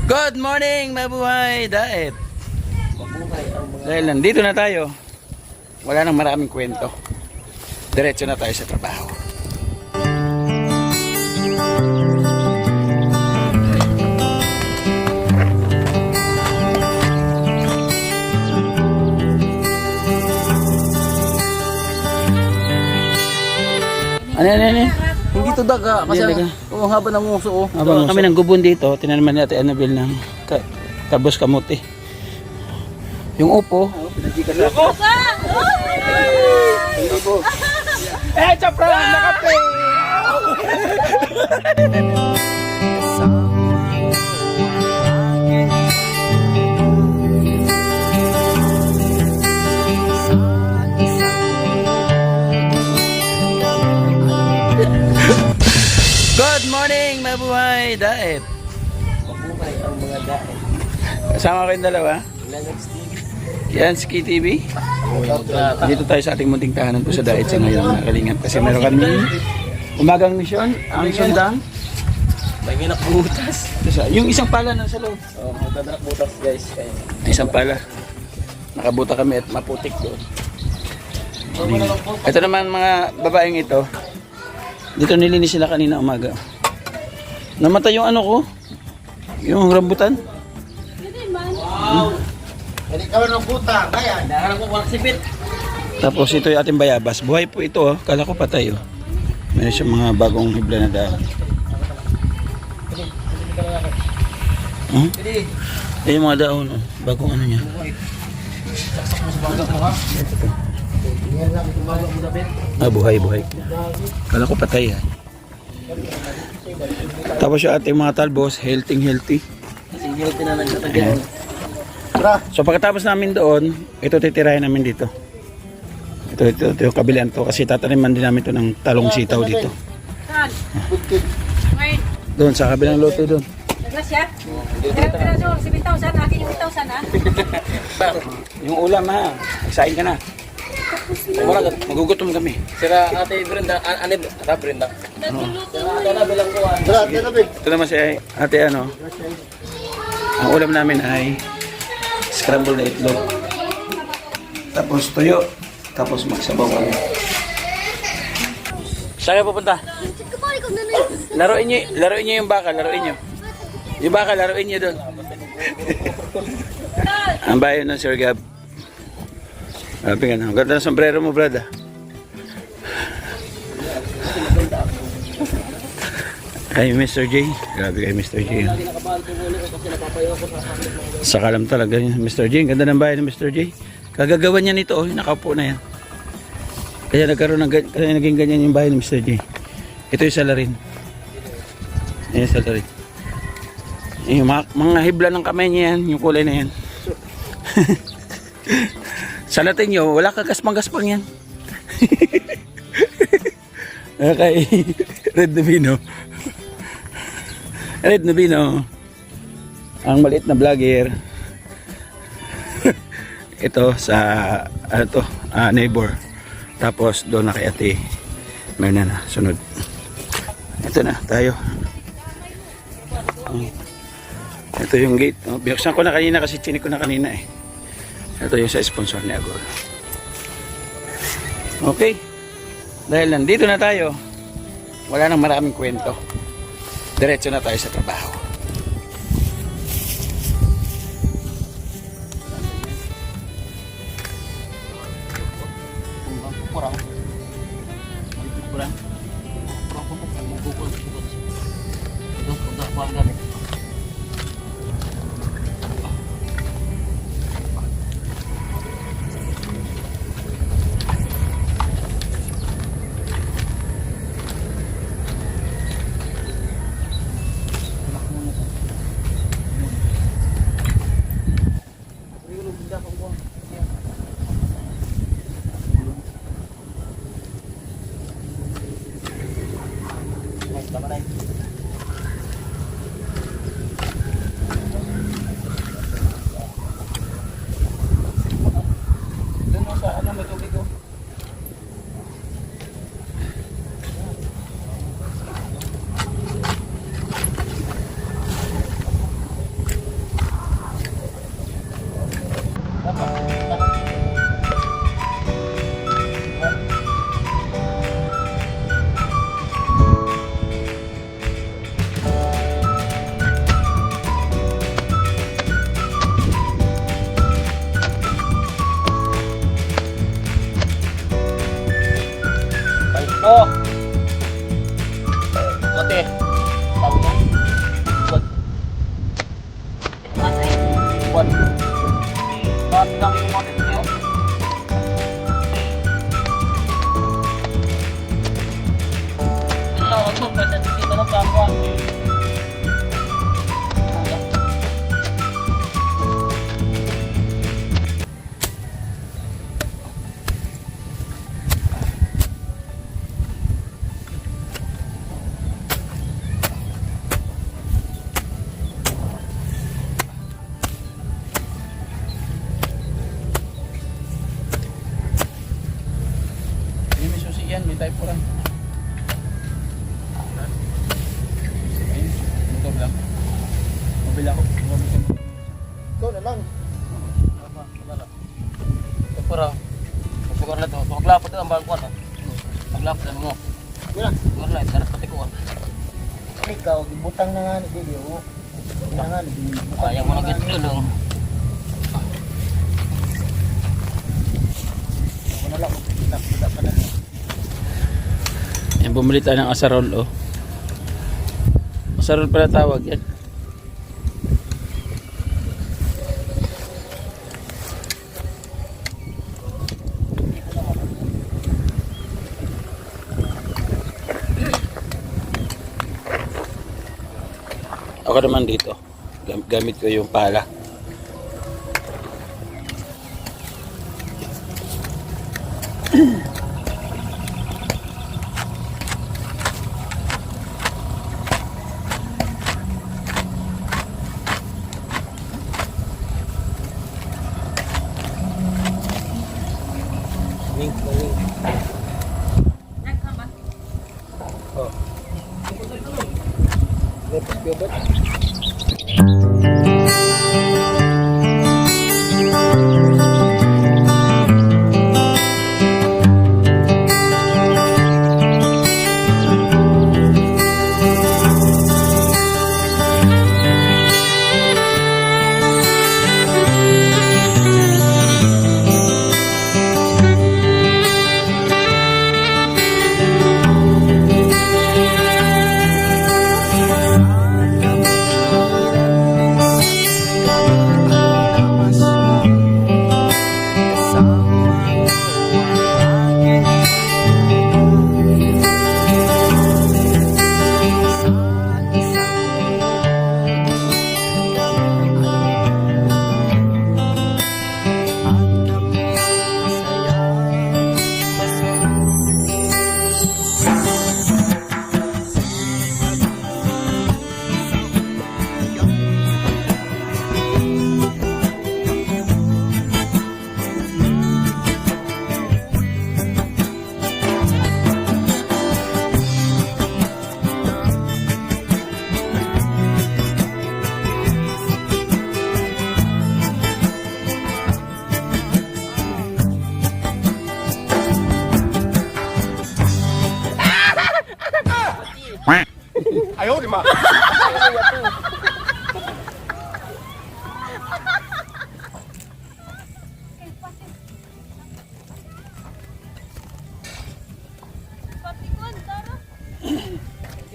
Good morning, mabuhay diet. Dahil nandito na tayo, wala nang maraming kwento. Diretso na tayo sa trabaho. Ano? Hindi to daga kasi ang haba ng muso oh. Habang kami ng gubon dito, tinanaman natin Annabelle ng tabos kamuti. Yung upo, chapra, nakape! Good morning, mabuhay diet. Mabuhay ang mga daet. Kasama ko yung dalawa. Yan, Ski TV. Dito tayo sa ating munting tahanan po sa diet sa ngayon, Kalingap. Kasi meron kami umagang misyon, ang sundang. May ginakbutas. Yung isang pala nasa loob. Oh, magdadrakbutas guys. Isang pala. Nakabuta kami at maputik doon. Ito naman mga babaeng ito. Dito nilinis sila kanina umaga. Namatay yung ano ko. Yung rambutan. Wow! Hindi ka ng puta. Kaya, nakarang ko walang sipit. Tapos ito yung ating bayabas. Buhay po ito oh. Kala ko patay oh. Meron siyang mga bagong hibla na dahon. Yung mga dahon oh. Bagong ano niya. Buhay. Kala ko patay ah. Tapos yung ating mga talbos, healthy. Kasi healthy na nagtatagyan. So pagkatapos namin doon, ito titirahin namin dito. Ito yung kabilaan to kasi tataniman din namin to ng talong sitaw dito. Doon sa kabilang lote doon. Naglasya? Pero 7,000, akin yung 8,000 ha? Yung ulam ha, excited ka na. Wala, magugutom kami. Sira ate Brenda, Brenda. Bilang ko. Ito naman si ate ano. Ang ulam namin ay scrambled na itlog. Tapos tuyo. Tapos magsabaw kami. Saan kayo pupunta? Laruin nyo yung baka, laruin nyo. Yung baka, laruin nyo doon. Ang bayan ng Sir Gab. Sabi ka na, ganda ng sombrero mo, brad. Kay Mr. J. Grabe kay Mr. J. Sakalam talaga yun, Mr. J. Ganda ng bahay ng Mr. J. Kagagawa niya nito, oh, nakaupo na yan. Kaya naging ganyan yung bahay ng Mr. J. Ito yung salarin. Ayan yung salarin. Yung mga hibla ng kamay niya yan, yung kulay na yan. Sa latin nyo, wala kagaspang-gaspang yan. Kay Red Navino. Red Navino. Ang maliit na vlogger. Ito sa neighbor. Tapos doon na kay ate. Meron na sunod. Ito na tayo. Ito yung gate. Binuksan ko na kanina kasi chinik ko na kanina eh. Ito yung sa sponsor ni Agor. Okay. Dahil nandito na tayo, wala nang maraming kwento. Diretso na tayo sa trabaho. Bumili ako. Ikaw na lang. Parang sugar na to. Maglapot ang bangkuan. Maglapot mo. Yan. Sugar na, darat pati ko. Ikaw, gibutang na nga ni Billy. Na nga ni Billy. Kaya mo na gito lang. Ako na lang. Kita pa na. Yan, bumili tayo ng asarol, oh. Asarol pala tawag yan. Ako naman dito. Gamit ko yung pala. Lepos ko ba?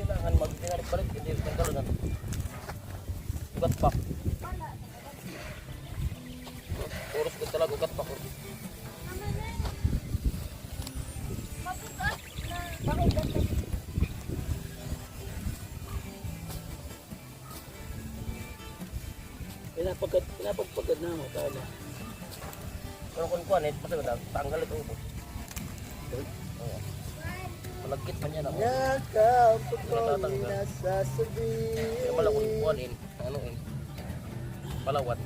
Kailangan mag-balik hindi rin kalunan. Ugat pa. Oras ko talaga ugat pa ko. Pinapagpagad na mo tala. Pero kung kuhan eh, basta tanggal ito upo. Malagkit man yan ako. Yakap ko nasasabihin. Kaya pala kung kuhanin, anuin. Palawat.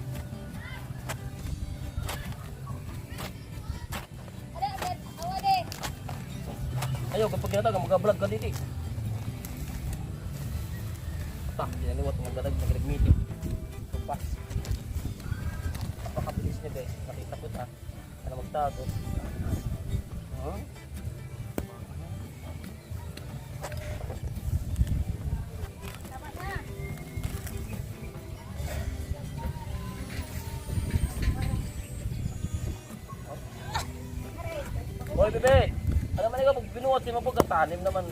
Ayaw, kapag ginatag, mag-vlog ka dito. Tak, ginaniwat ng magdadag, nag-meeting. Tupas. Napakabilis niya guys. Nakita ko ta. Ano magtago. Huh? Hoy bebe, alam mo nga pag binuhat si mapagkatanim naman.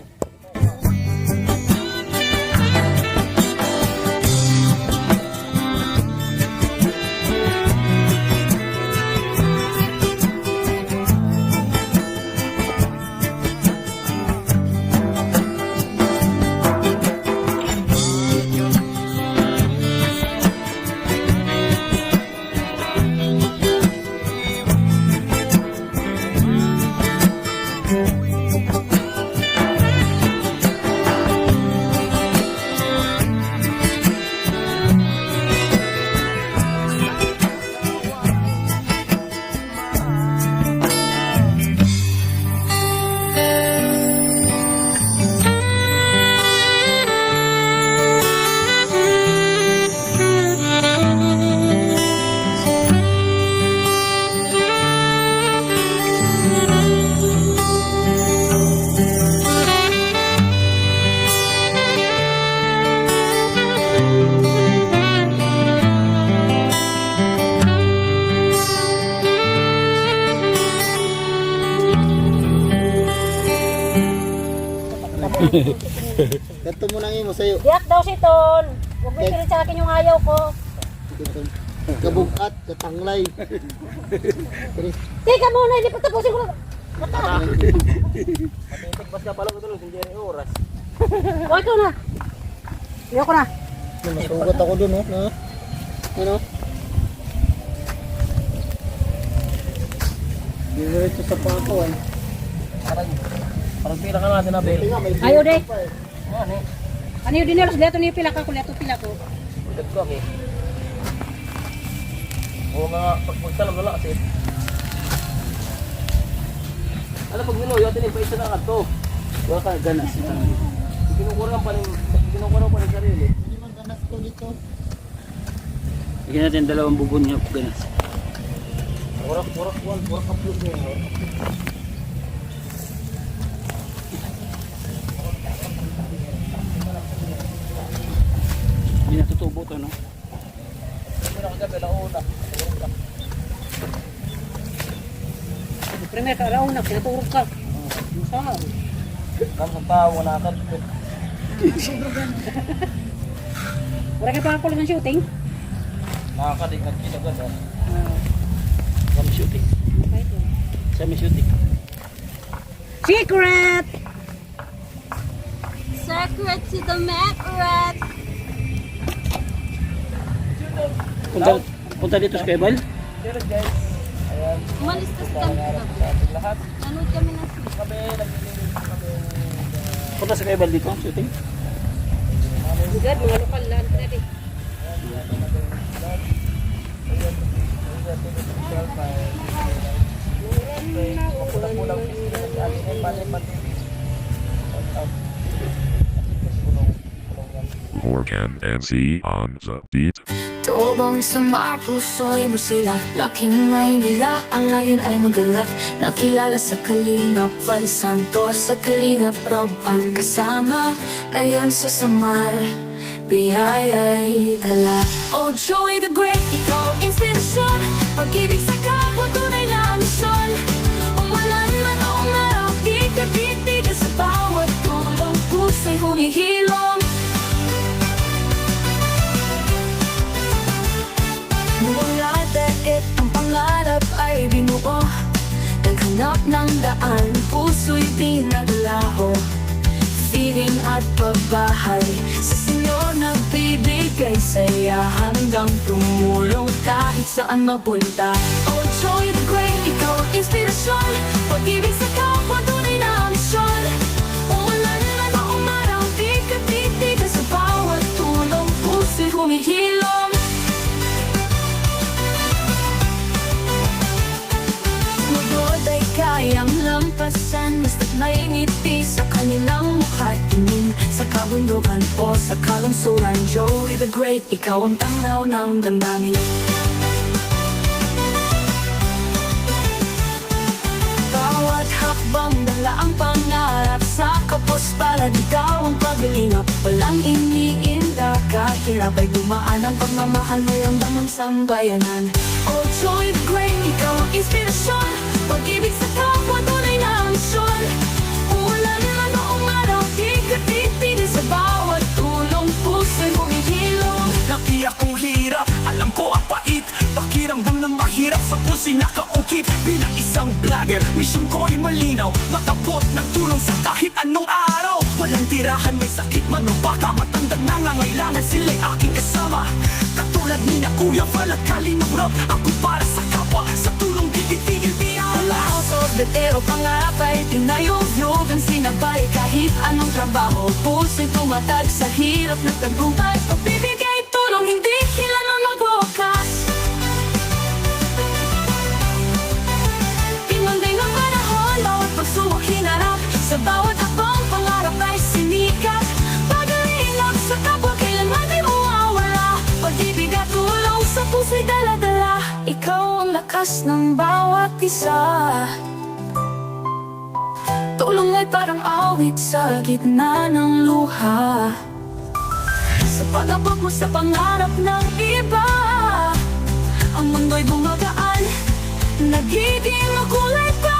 Ganto mo nang imo sayo. Diyak daw si Ton. Huwag mo ipilit sa akin yung ayaw ko. Kabugat, katanglay. Teka muna, hindi pa tapusin ko. Matitik bas ka pala ko tulong, hindi rin oras. O, ito na. Ayoko na. Masugat ako dun, oh. Na? Ano? Diretso sa pako, ay. Parang pila ka natin na, Bel. Ayaw de. Ano eh? Ano yung dineros? Leto niyo pila ka, kuleto pila ko. Ulit ko, okay. Oo nga, pagsalam na lang kasi. Ano pag minuyo, atin yung paisa na kanto. Wala ka ganas. Kinukuha pa rin sarili. Hindi man ganas ko dito. Bigyan natin 2 bubon niya ganas. Purak ka plus niya. Hindi natutubo to, no? Hindi na kagabi, launa. Primer ka, araw na, pinaturog ka. Saan? Kamu sa tao, wala ka. Wala ka pa ako ng shooting? Nakakadig na kita ganda. Kami shooting. Sa may shooting. Secret! Secret to the Macrat. Punta dito sa Kebal. Pero guys, ayan. Umalis na sa kami. Sa ating lahat. Nanood kami ng film. Kami, naglilinis kami. Punta sa Kebal dito, shooting. Agad, mga lokal lang. Ready. Morgan MC on the beat. Tobong sa mga puso'y masila Laking Maynila, ang ngayon ay magalat Nakilala sa Kalingap Val Santos Sa Kalingap Rob ang kasama Ngayon sa Samar Biyaya'y dala Oh Joey the Great, ikaw ang inspirasyon Pag-ibig sa kapwa, tunay na misyon Umulan man o umaraw, di ka titigas Sa bawat tulong puso'y humihilom Mula daig ang pangarap ay binuo Naghanap ng daan, puso'y pinaglaho Feeling at pagbahay Sa sinyo nagbibigay saya Hanggang tumulong kahit saan mapunta Oh Joy the Great, ikaw ang inspirasyon Pag-ibig sa kapwa, tunay na misyon Umulan man o umaraw, di ka titigas Sa bawat tulong, puso'y humihilom Lugod ay kayang lampasan Basta't may ngiti sa kanilang mukha Tingin sa kabundukan o sa kalungsuran Joey the Great, ikaw ang tanglaw ng damdamin Bawat hakbang dala ang pangarap Sa kapos para ikaw ang paglingap Walang iniinda kahirap ay dumaan Ang pagmamahal mo yung damang sambayanan Oh Joey the Great, ikaw ang inspirasyon Pag-ibig sa kapwa, tunay na misyon Umulan man o umaraw, di ka titigil Sa bawat tulong, puso'y humihilom Laki akong hirap, alam ko ang pait Pakiramdam ng mahirap sa puso'y nakaungkit Bilang isang vlogger, mission ko ay malinaw Matapot ng tulong sa kahit anong araw Walang tirahan, may sakit man o baka Matandang nangangailangan sila'y aking kasama Katulad ni na Kuya Val at Kalinong Rob Ako para sa kapwa, sa tulong di titigil biyala Pero pangarap ay tinayog-yog ang sinabay Kahit anong trabaho, puso'y tumatag sa hirap ng tagumpay Pagbibigay tulong, hindi kilanong magbukas Pinunday ng panahon, bawat pagsubok hinarap Sa bawat hakbang, pangarap ay sinikat Pag-alilap sa kapwa, kailanman di mawawala Pag-ibig at tulong sa puso'y dala-dala Ikaw ang lakas ng bawat isa Tulong ay parang awit sa gitna ng luha Sa pag-abot mo sa pangarap ng iba Ang mundo'y bumagaan Nagiging makulay pa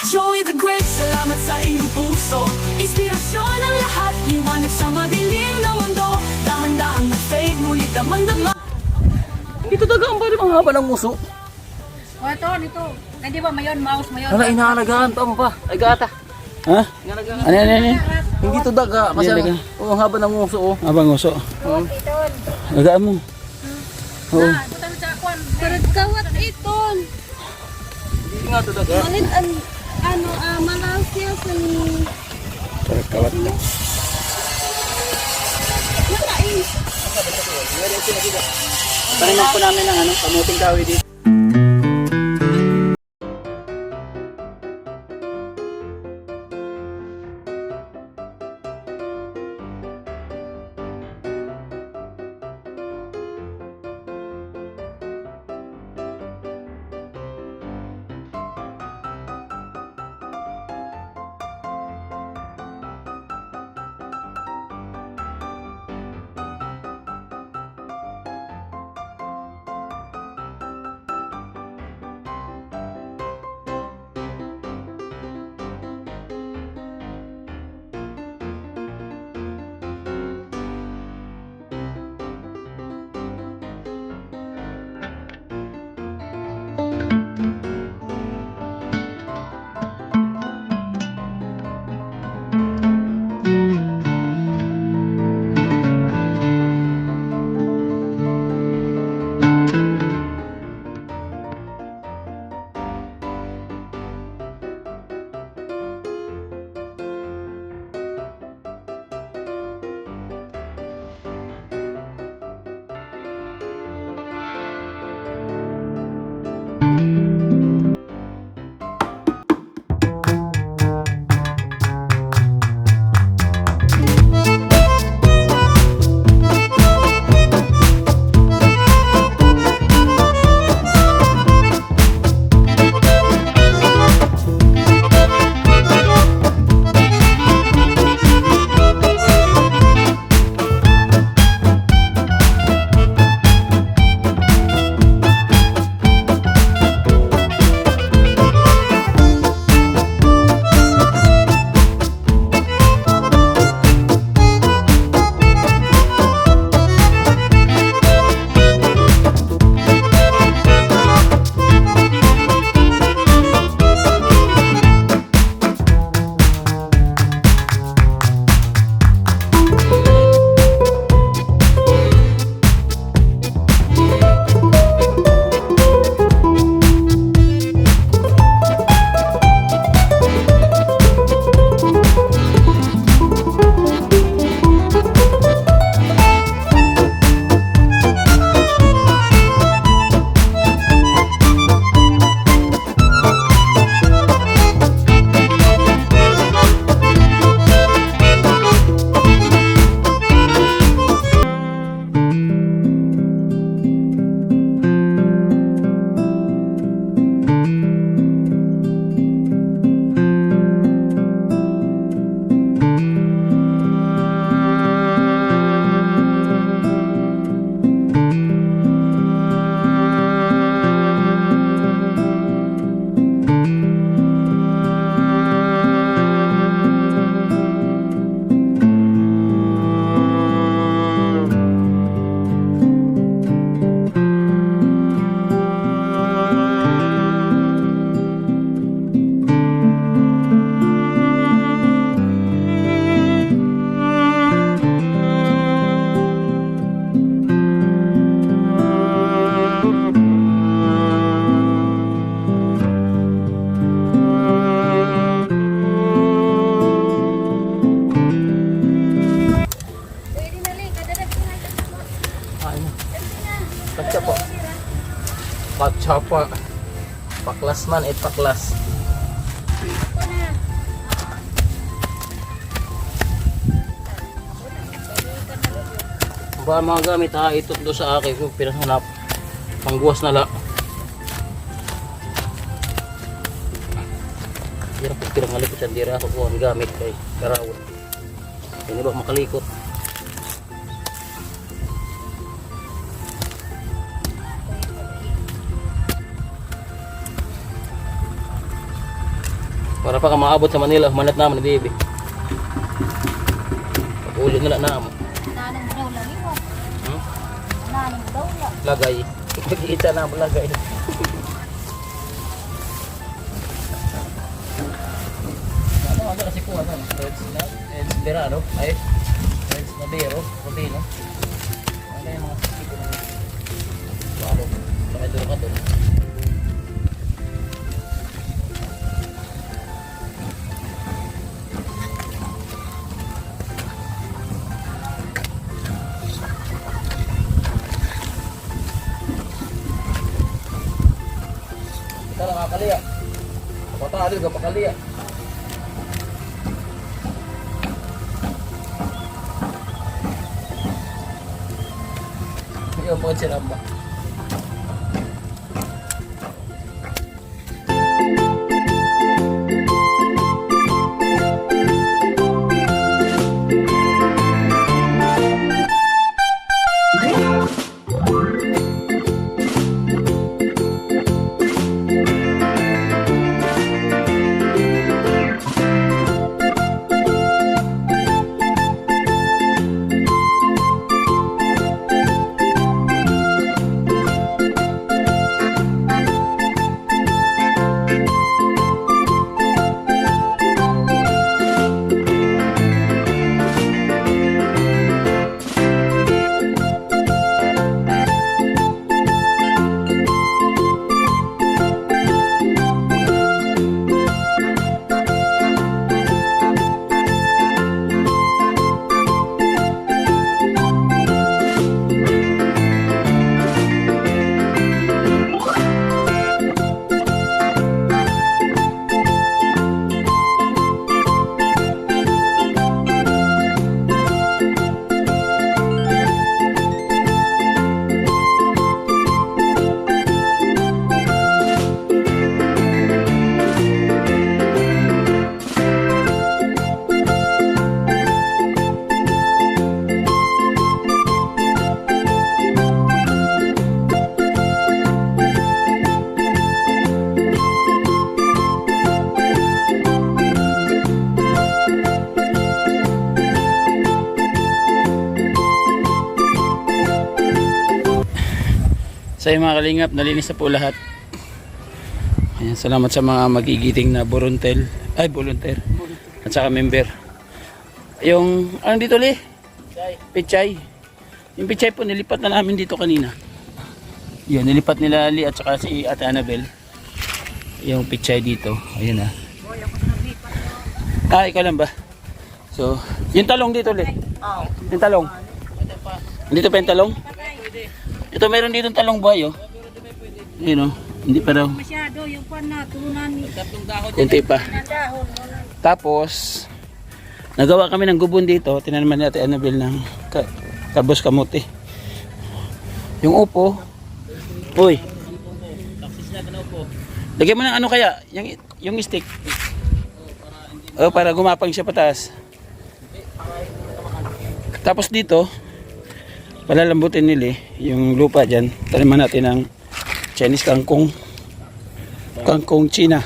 Joey the Great, salamat sa iyong puso. Inspirasyon ng lahat, liwanag sa madilim na mundo. Dahan-dahan nag-fade, ngunit damang-dama. Hindi to daga ang bali mga haba ng muso. O ito, nito. Hindi ba mayon, mouse mayon? Hala, inaalagaan pa mo pa. Ay gata. Ha? Inaalagaan. Ano? Hindi to daga. Kasi Hindi daga. ang haba ng muso. Oh. Abang uso. Ito. Gagaan mo. Oo. Na, ito tayo sa akwan. Karad kawat iton. Hindi nga to daga. Malit ang malasya sa ni. Kawat. Makain. Parinan po namin ng kamuting kahoy dito. Patsapa. Paklas man, paklas. Ba mga gamit ha, itot do sa akin kung pinahanap. Pangguwas na la. Dira ko pirang malikot yan, dira ako kuhan gamit kay karawon. Hindi ba makalikot? Para pa ka maabot sa Manila, manat naman ni Bibi. Pag-ulit na naman. Nanang daw lang iwan. Hmm? Nanang daw lang. Lagay. Mag-iita na mo lagay. Ano kasi ko ano? Reds Berado? Ay, Reds Nabero? Rodino? Ano yung mga sisig ko na yun? Ano? Bakit doon ka doon? Kita lang kakaliya. Kapatali ka pakaliya. Yung pagod si Ramba. Sa mga kalingap, nalinis na po lahat. Ayan, salamat sa mga magigiting na volunteer at saka member. Yung ano dito li? Pichay. Yung pichay po nilipat na namin dito kanina. Yun, nilipat nila Li at saka si Ate Annabel. Yung pichay dito. Ayun na. Ikaw lang ba? So, yung talong dito li. Yung talong. Dito pa yung talong? Ito meron dito talong buhay oh. Yun oh. Hindi pa daw. Masyado yung pan na turunan ni. Kunti pa. Tapos nagawa kami ng gubon dito. Tinanaman ni Ate Annabel ng kabos kamote. Yung upo. Uy. Lagyan mo ng ano kaya? Yung stick. Oh, para gumapang siya pataas. Tapos dito palalambutin nila yung lupa dyan. Taniman natin ng Chinese kangkong. Kangkong China.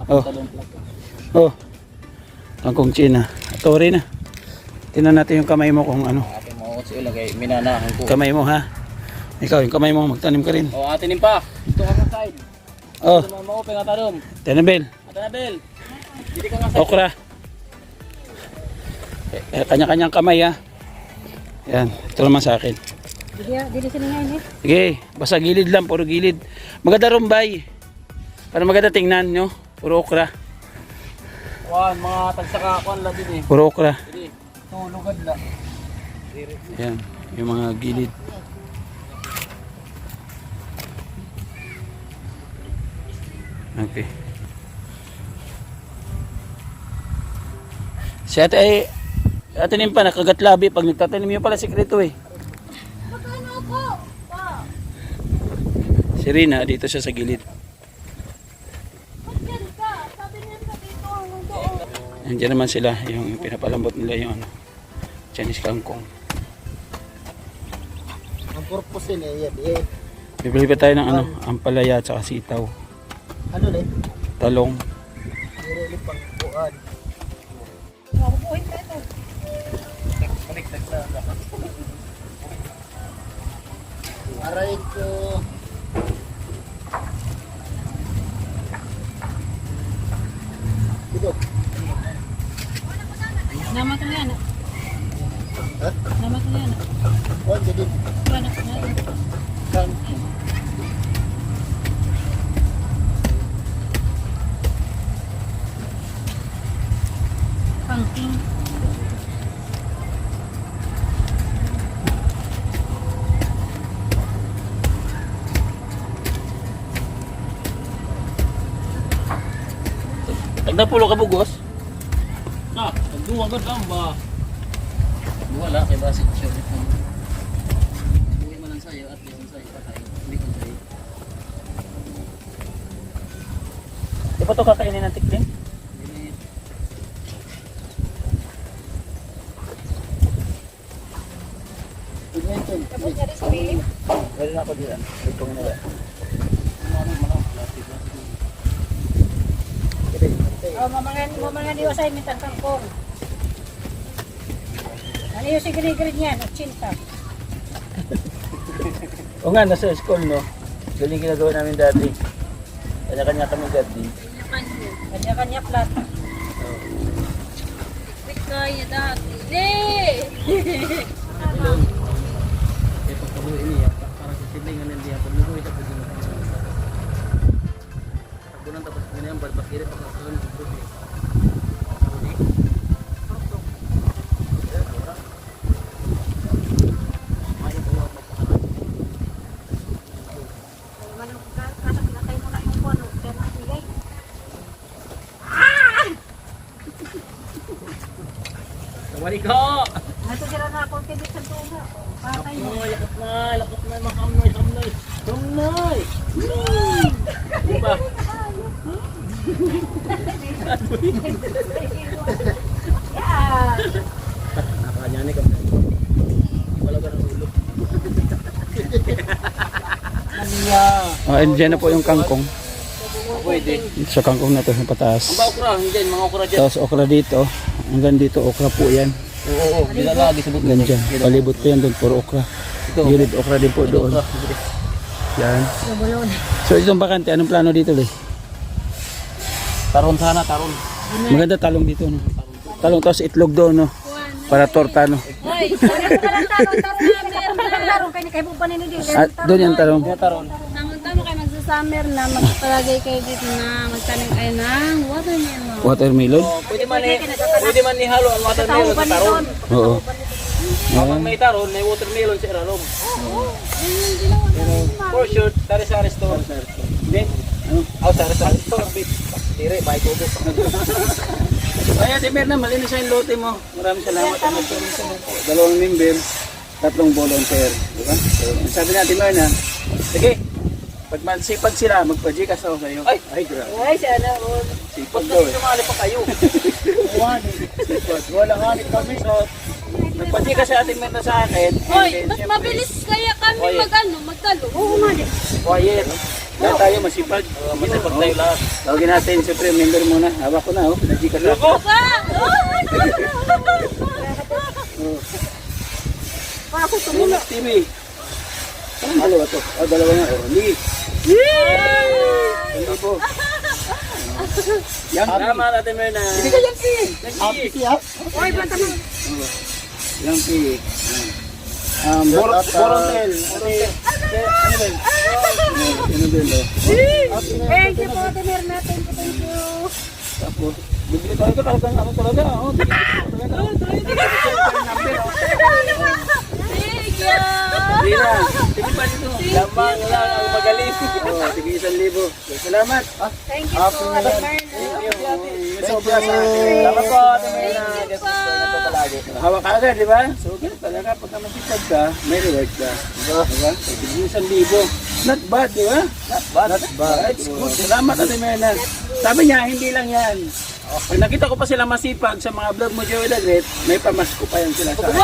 Oh. Oh. Kangkong China. Tori na. Tingnan natin yung kamay mo kung ano. Ate mo kasi ilagay minanahan ko. Kamay mo ha. Ikaw yung kamay mo magtanim ka rin. Oh, atin pa. Dito ka sa side. Oh. Dito mo pa ngatarom. Tenabel. Atanabel. Dito ka nga sa Okra. Kanya-kanyang kamay ha. Yan, ito naman sa akin. Dili sila ngayon eh. Sige, basta gilid lang, puro gilid. Maganda rumbay. Para maganda tingnan nyo. Puro okra. Kuan, mga tagsakakuan lang din eh. Puro okra. Hindi. Tulugad na. Yan, yung mga gilid. Okay. Si ate ay atanim pa, nakagatlabi pag nagtatanim yun pala sikreto eh. Magkano ako? Pa. Si Rina, dito siya sa gilid. Magkano ka? Sabi niya sa dito hanggang doon. Nandiyan naman sila, yung pinapalambot nila yung ano, Chinese kangkong. Ang purpose niya, yan. Bibili pa tayo ng ano, ampalaya at saka sitaw. Ano rin? Talong. Aray ko. Dito. Nama ko yan. Ha? Nama ko yan. Oh, jadi. Wala ko na. Kan. Pangking. Nagdapulo ka bugos? Ah, nagduwa agad lang ba? Wala, kay basi ko siya ulit mo. Buhay man ang sayo, at least ang sayo patay. Hindi kong sayo. Di ba ito kakainin ng tikling? Hindi. Tapos niya rin sa bilim. Pwede na ako diyan. Ito nga nila. Mamangan niyo sa imin kangkong. Ano yung sigrid niyan? 80. O nga, nasa school, no? Ganyan ginagawa namin dati. Kanya-kanya kami dati. Kanya-kanya plat. Kaya dati. Kaya pagkabuhin niya, parang sa sibling nga niya, pag lubuhin siya, pwede naman. Pagbunan tapos ganyan, balbakiri, pagkakaroon ng bubuhin. Tawari ko! Ito sila na ako kibit sa tuna. Patay mo. Lakot na, makamnoy, hamnoy. Hamnoy! Diba? Yeah. Nakakanyani ka. Wala ka ng ulo. And dyan na po yung kangkong. Pwede. Sa kangkong na to, yung pataas. Ang ba okra? Hindi, mga okra dyan. Tapos okra dito. Hanggang dito, okra po yan. Oo, nilalagi sa buto. Hanggang dyan. Palibot po yan doon, puro okra. Ito. Gilid okra din po doon. Yan. So itong bakante, anong plano dito, Loy? Taron sana, taron. Maganda talong dito, no? Talong, tapos itlog doon, no? Para torta, no? Hoy, tarong kayo ni kay bupan ni din. At doon yung talong. Tama kayo magsa-summer na magpalagay kayo dito na magtanim kayo ng watermelon. Watermelon? Oh, pwede man ihalo ang watermelon sa taron. Oo. Kapag may taron, may watermelon sa iralom. For sure, sari-sari store. Hindi? Oh, sari-sari store. Tire, bahay ko. Ay, Ate Merna, malinis yung lote mo. Maraming salamat. Dalawang member, 3 volunteer. Diba? So, ang sabi natin Merna, sige, pag mansipag sila, magpa-Gcash ako sa'yo. Ay, grabe. Ay, sana all. Sipag Pag daw eh. sumali pa kayo. Sipag. Walang hanip kami. So, nagpa-Gcash Ate Merna sa akin. Hoy, And then, mas syempre, mabilis kaya kami magtalo. Oo, mali. quiet. Kaya tayo masipag. Masipag tayo lahat. Tawagin natin, siyempre, member muna. Hawak ko na, oh. Nag-Gcash ako. Ako Limas TV. Halo ba ito? Oh, dalawa nga. Oh, hindi. Hindi po. Yang Tama natin, Merna. Hindi ka yang P. Hoy, bata mo. Yang P. Borontel. Ano ba yun? Ano ba yun? Thank you po, Timir natin. Thank you. Tapos, bigli tayo ka talagang ano talaga. Oh, hindi na. Sige pa dito. Lamang lang ang magaling. Oh, sige 1,000. Salamat. Thank you po, Timir. Salamat po, Timena. Gusto ko na ito palagi. Hawak ka agad, di ba? So, ganun talaga. Pagka masipag ka, may reward ka. Diba? Sige 1,000. Not bad, di ba? Not bad. Not bad. It's good. Salamat, Timena. Sabi niya, hindi lang yan. Pag nakita ko pa sila masipag sa mga vlog mo, Joey the Great, may pamasko pa yan sila sa akin.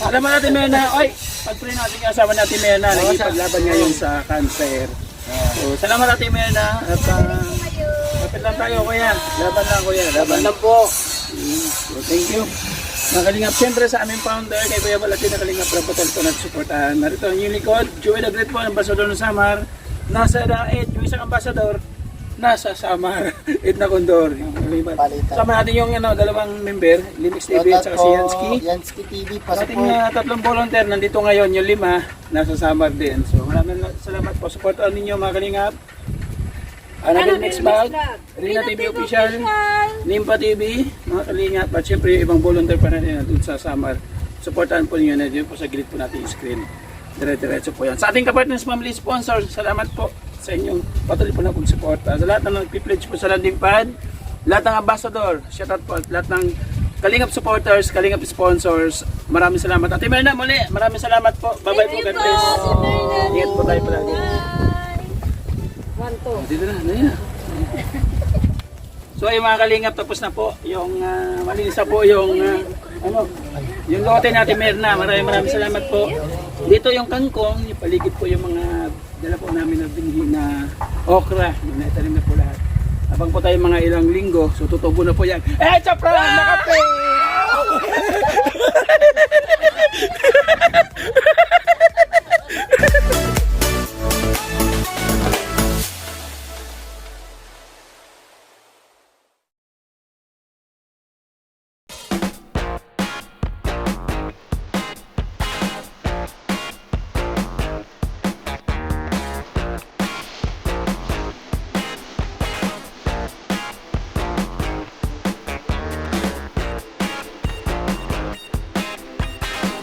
Salamat natin, Mena. Oy, pag-pray natin yung asawa natin, Mena. Nagipaglaban ngayon sa cancer. So, salamat natin, Mena. At kapit lang tayo, kuya. Laban lang, kuya. Laban lang po. So, thank you. Mga Kalingap, siyempre sa aming founder, kay Kuya Balati na Kalingap Rapotol po nagsuportahan. Narito ang inyong likod, Joey the Great po, Ambassador ng Samar. Nasa Daet, yung isang ambassador, nasa Samar. It na Condor. Sama natin yung dalawang member, Limix TV at saka si Yansky. Yansky TV, Sa ating passport. tatlong volunteer, nandito ngayon, yung 5, nasa Samar din. So maraming salamat po. Supportan ninyo mga Kalingap. Annabelle Mix Bag, Rina TV Official, Nimpa TV, mga Kalingap, at syempre yung ibang volunteer pa natin dun sa Samar. Supportahan po ninyo na dito po sa gilid po natin yung screen. Dire-diretso po yan. Sa ating kapartners, family sponsors, salamat po sa inyong patuloy po na pag-suporta. Sa lahat ng nag-pledge po sa landing pad, lahat ng ambassador, shoutout po, at lahat ng Kalingap supporters, Kalingap sponsors, maraming salamat. Ate Merna, muli, maraming salamat po. Bye-bye po, God bless. Ingat po tayo palagi. Dito na, ano yun? So yung mga Kalingap, tapos na po yung malinis na po yung yung lote natin Merna. Maraming salamat po. Dito yung kangkong, yung paligid po yung mga dala po namin na binhi na okra. Yung naitanim na po lahat. Habang po tayo mga ilang linggo, so tutubo na po yan. Eh, chapra! Nakape!